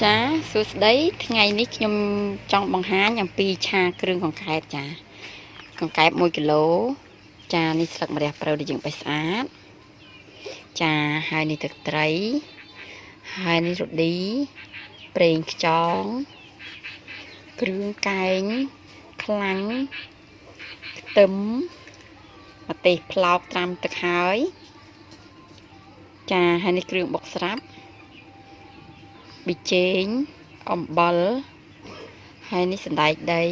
ចាសួស្តីថ្ងៃនេះខ្ញុំចង់បង្ហាញអំពីឆាគ្រឿងកង្កែបចាកង្កែប1គីឡូចានេះស្លឹកម្រះព្រៅដែលយើងបេះស្អាតចាហើយនេះទឹកត្រីហើយនេះរ៉ូឌីប្រេងខ្យងគ្រឿងកែងខ្លាញ់ខ្ទឹមម្ទេសផ្លោកត្រាំទឹកហើយចាហើយនេះគ្រឿងបុកស្រាប់ប៊ីចេងអំបិលហើយនេះសណ្តែកដី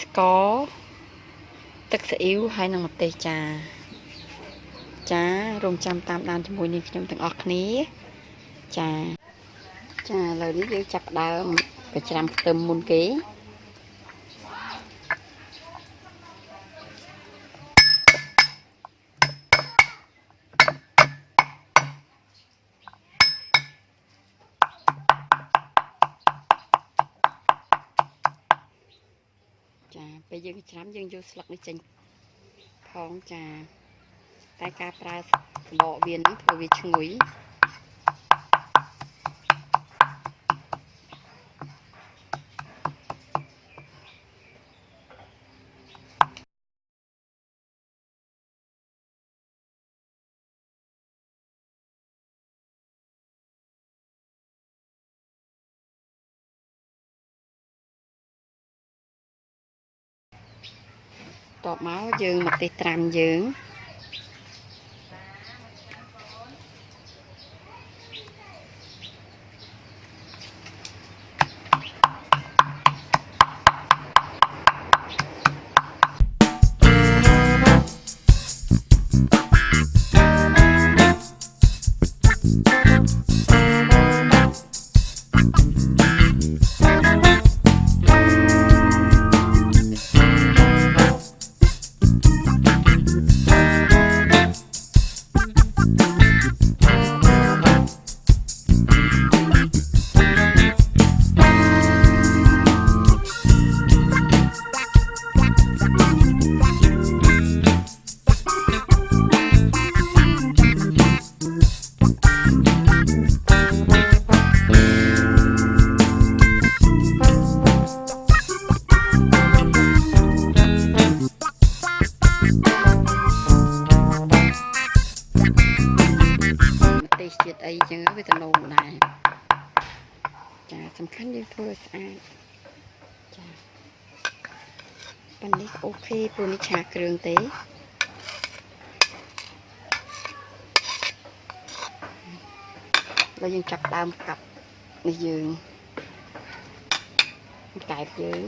ស្ករទឹកស៊ីអ៊ីវហើយនិងម្ទេសចារងចាំតាមដានជាមួយនាងខ្ញុំទាំងអស់គ្នាចាឥឡូវនេះយើងចាប់ផ្ដើមប្រច្រាំខ្ទឹមមុនគេចាពេលយើងច្រាំយើងយកស្លឹកនេះចេញផងចាតែការប្រើសបកវានឹងធ្វើវាឈ្ងុយតបមកយើងម្ទេសត្រាំយើងជាតិអីចឹងវាទៅនោមដែរចាសំខាន់យើងធ្វើឲ្យស្អាតចាប៉ុណ្នេះអូខេព្រោះនេះឆាគ្រឿងទេបើយើងចាប់ដើមកាប់នេះយើងកែបយើង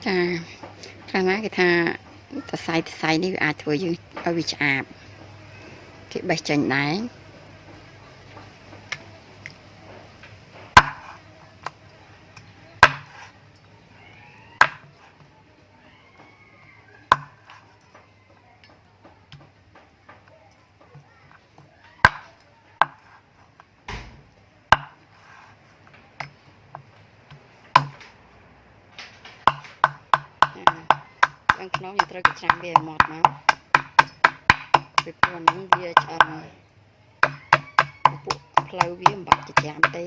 ចាកាលណាគេថាសរសៃនេះវាអាចធ្វើយើងឲ្យវាឆ្អាបគេបេះចេញដែរក្នុងយើងត្រូវច្រាំវាឲ្យម៉ត់មកពីព្រោះហ្នឹងវាឆ្អិនពួកផ្លូវវាមិនបាច់ច្រាំទេ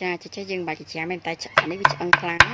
ចាចេះយើងមិនបាច់ច្រាំទេតែអានេះវាឆ្អិនខ្លាំង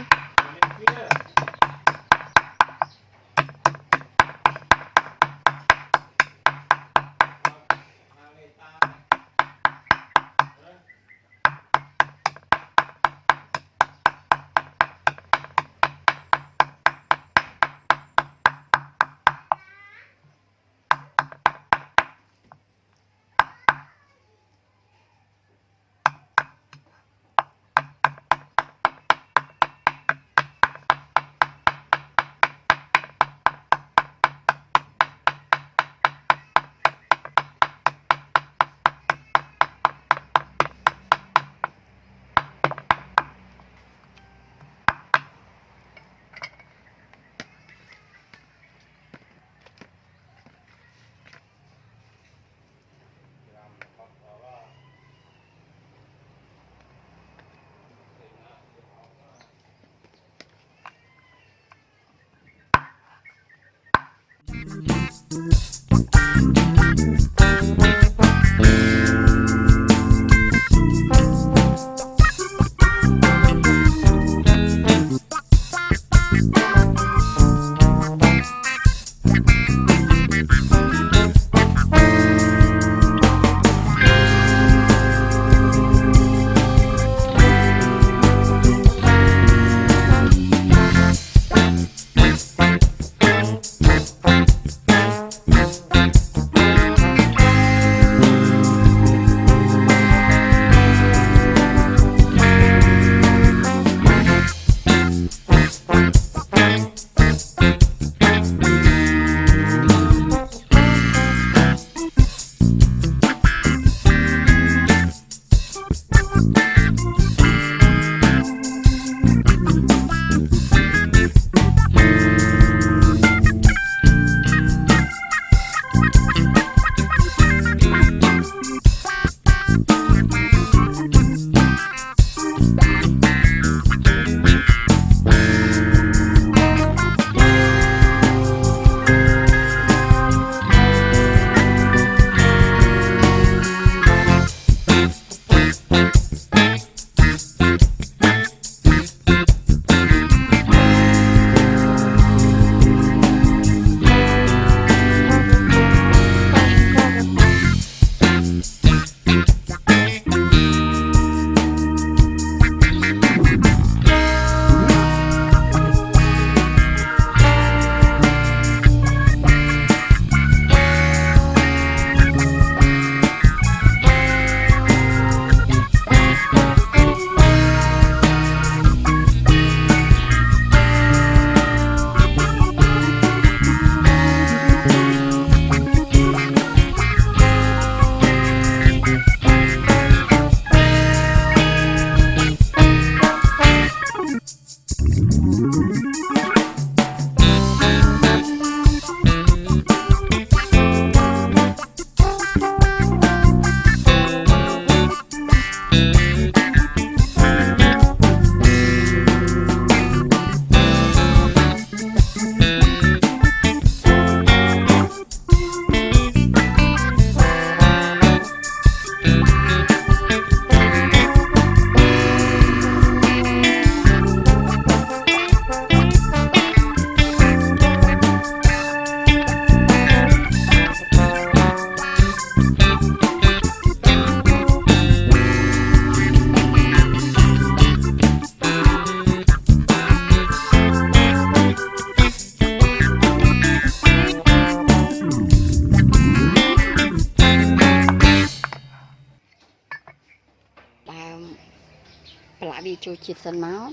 ปลาบีจูจิตสันเมาส์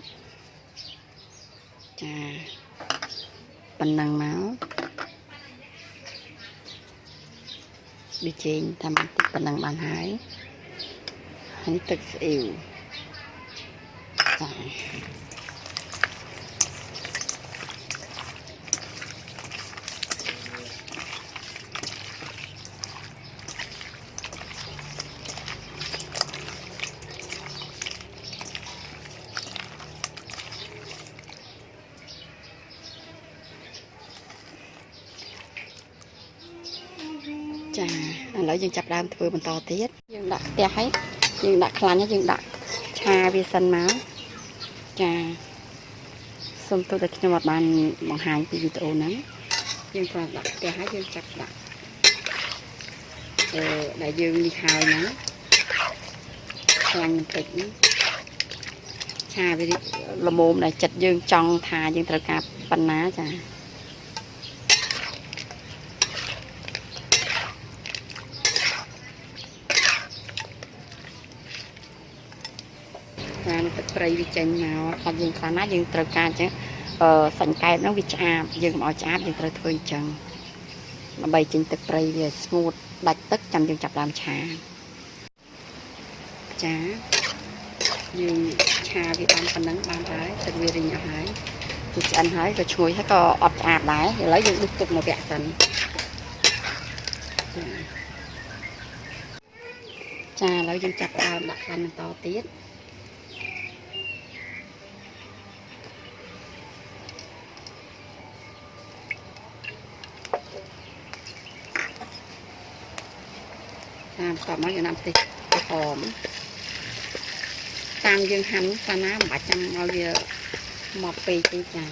จ้าปันนังเมาส์บีเจนทำติดปันนังบานหายอันนี้ตึกสิวจ้าจ้าแล้วยังจับดามเธอมันต่อเตี้ยยังดักเตี้ยให้ยังดักคลานยังดักชาเวียสันมาจ้าสมตัวแต่จังหวัดบ้านบางหายปีวิดีโอนั้นยังปลาดักเตี้ยให้ยังจับดักได้ยังมีหายนะคลานมันติดนะชาไปละโมมได้จัดยังจองทายังตระกาปันน้าจ้าการตะไคร้วิจัยมาพอยังคลานายังตระการจังสังเกตน้องวิจารยังเอาจ้ายังตระทวนจังมาใบจิงตะไคร้เวียสมูทดัดตึกจำยังจับดามชาจ้ายังชาวิบานปันนั้นบานได้ตะเวียริงอาหารวิจารหายก็ช่วยให้ก็อดอาบได้แล้วยังดึกตึกมาแบกสันจ้าแล้วยังจับดามดักกันต่อเตี้ย តាមតមកយើងណាំតិចហอมតាមយើងហាន់តាណាមិនបាច់ចាំឲ្យវាមកពេកទេចា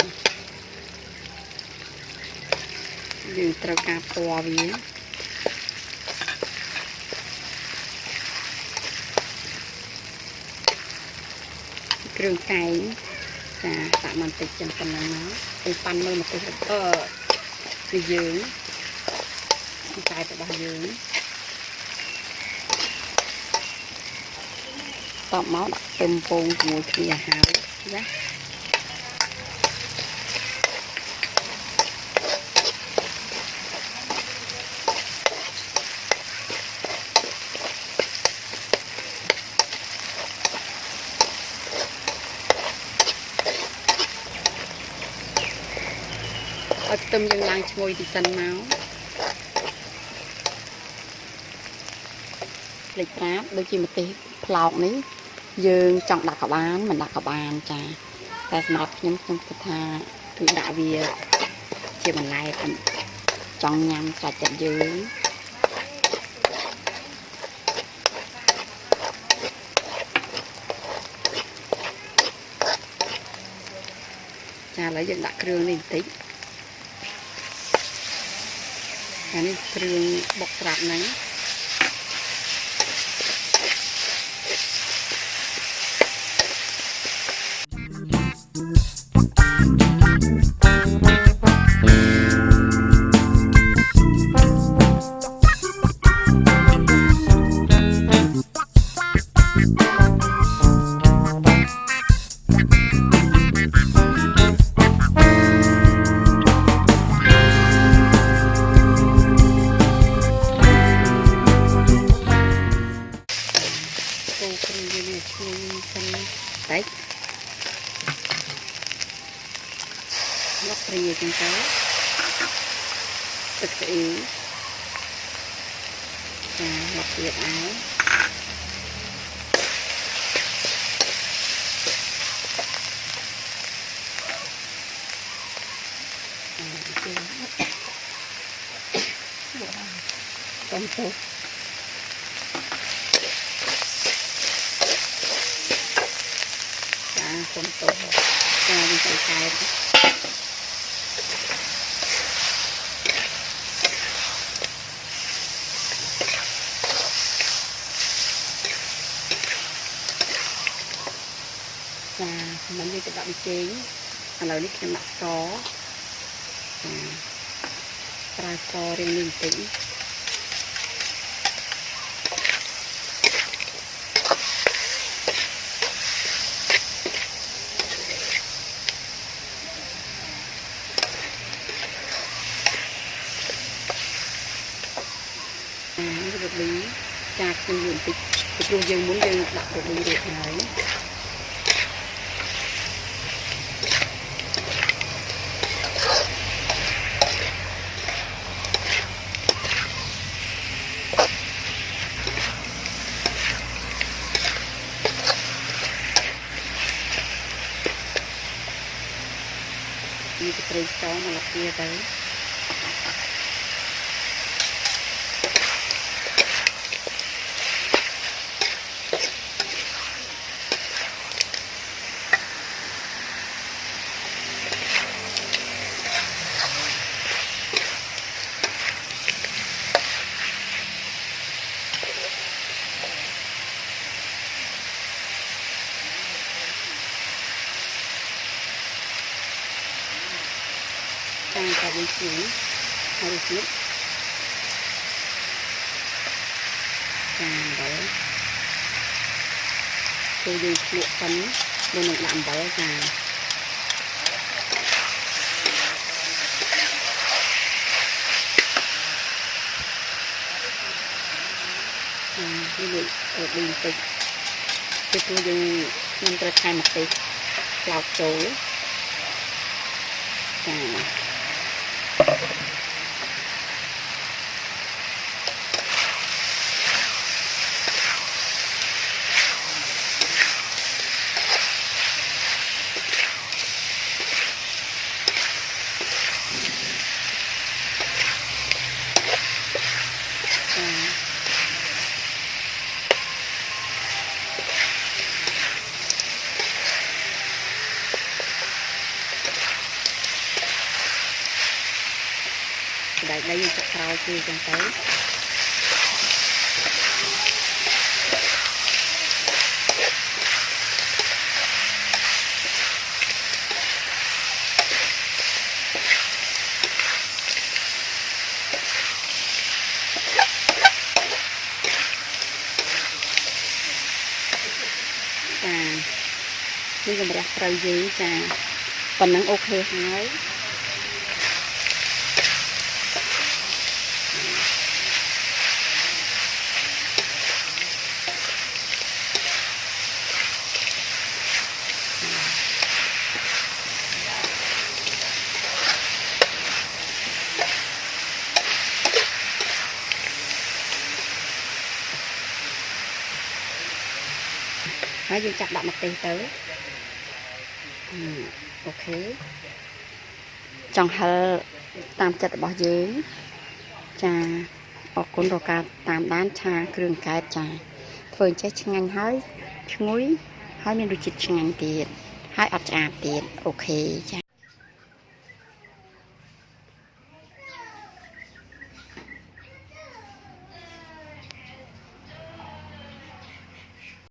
យើងត្រូវការពណ៌វាគ្រឿងកែងចាដាក់បន្តិចចឹងប៉ុណ្ណឹងមកពេលប៉ាន់មើលមកទេសគឺយើងកែរបស់យើងតបមកដាក់ទឹមពងជាមួយគ្នាហើយណាឲ្យខ្ទឹមយើងឡើងឈ្ងុយទីសិនមកភ្លេចប្រាប់ដូចជាម្ទេសផ្លោកនេះយើងចង់ដាក់ក៏បានមិនដាក់ក៏បានចាតែសម្រាប់ខ្ញុំគិតថាគឺដាក់វាជាបន្លែចង់ញ៉ាំសាច់ចិត្តយើងចាឥឡូវយើងដាក់គ្រឿងនេះបន្តិចអានេះគ្រឿងបុកស្រាប់ហ្នឹងតិចយកព្រាចឹងទៅទឹកស្អ៊ីវចាយកទៀតហើយកំពុះខ្ញុំទៅចាវាទៅខែចាមិនយើងទៅដាក់ប៊ីចេងឥឡូវនេះខ្ញុំដាក់ស្ករចាប្រើស្កររៀងនេះបន្តិចរ៉ូឌីចាខ្ញុំយូរបន្តិចពីព្រោះយើងមុនយើងដាក់រ៉ូឌីរួចហើយនេះប្រេងខ្យងមកលាក់វាទៅតែវិញជាហើយទៀតចាអំបិលគឺយើងភ្លក់សិនមុននឹងដាក់អំបិលចានេះអត់ឌីបន្តិចពីព្រោះយើងខ្ញុំត្រូវថែមម្ទេសផ្លោកចូលចា đại đây sẽ trao chi trong tớiนี่ก็มารับเราเยอะจ้าปันนังโอเคหายហើយយើងចាប់ដាក់ម្ទេសទៅអូខេចង់ហិលតាមចិត្តរបស់យើងចាអរគុណរកការតាមដានឆាគ្រឿងកែបចាធ្វើអញ្ចេះឆ្ងាញ់ហើយឈ្ងុយហើយមានរសជាតិឆ្ងាញ់ទៀតហើយអត់ឆ្អាបទៀតអូខេចា